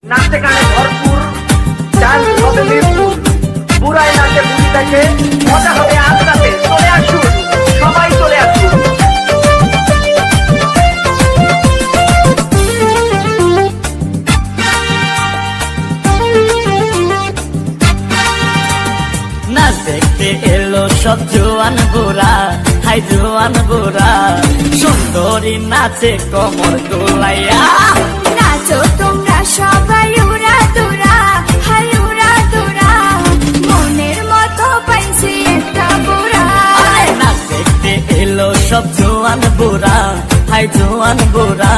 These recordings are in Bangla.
নাচে গানে ভরপুর, ডান্স হবে নির্ভুল, বুড়ায় নাচে বুড়ি দেখে, মজা হবে আজ রাতে। চলে আসুন, সবাই চলে আসুন। নাচ দেখতে এলো সব জোয়ান গোরা, হাই জোয়ান গোরা, সুন্দরী নাচে কমর দোলাইয়া। নাচো তোমরা সবাই উড়া দুরা, হাই উড়া দুরা, মনের মতো পাইছি একটা বুড়া। নাচ দেখতে এলো সব জোয়ান গোরা, হাই জোয়ান গোরা,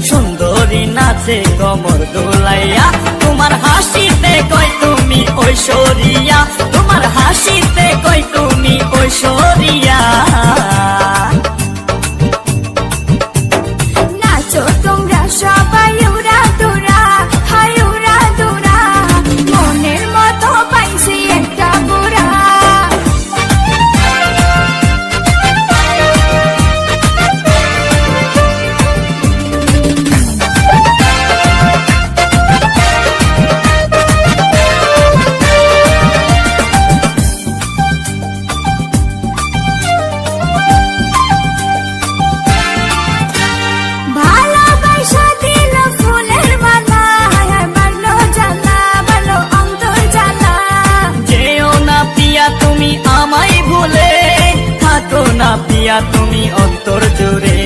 সুন্দরী নাচে কমর দোলাইয়া। তোমার হাসিতে কই তুমি ঐশ্বরিয়া, তোমার হাসিতে কই তুমি ঐশ্বরিয়া। নাচো তোমরা সবাই উড়া দুরা, হাই উড়া দুরা, মনের মতো পাইছি একটা বুড়া। ভালোবাসা দিল ফুলের মালা, হায় হায় বাড়লো জ্বালা, বাড়লো অন্তর জ্বালা। যেও না পিয়া তুমি আমায় ভুলে, থাকো না পিয়া তুমি অন্তর জুড়ে।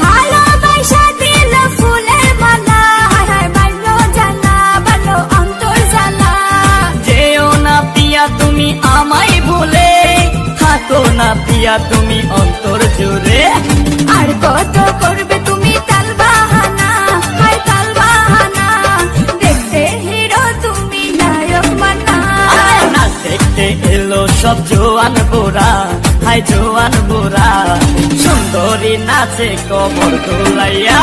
ভালোবাসা দিল ফুলের মালা, হায় হায় বাড়লো জ্বালা, বাড়লো অন্তর জ্বালা। যেও না পিয়া তুমি আমায় ভুলে, থাকো না পিয়া তুমি অন্তর জুড়ে। আর কত করবে তুমি তাল বাহানা, হায় তাল বাহানা, দেখতে হিরো তুমি নায়ক মানা। নাচ দেখতে এলো সব জোয়ান গোরা, হাই জোয়ান গোরা, সুন্দরী নাচে কমর দোলাইয়া।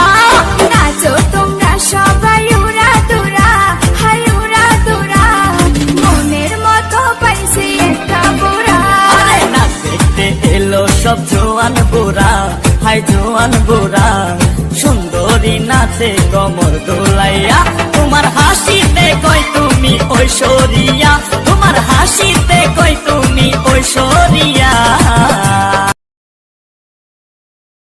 নাচো তোমরা সবাই উড়া দুরা, হাই উড়া দুরা, মনের মতো পাইছি একটা বুড়া। নাচ দেখতে এলো সব জোয়ান গোরা, হাই জোয়ান গোরা, সুন্দরী নাচে কমর দোলাইয়া। তোমার হাসিতে কই তুমি ঐশ্বরিয়া, তোমার হাসিতে কই তুমি ঐশ্বরিয়া।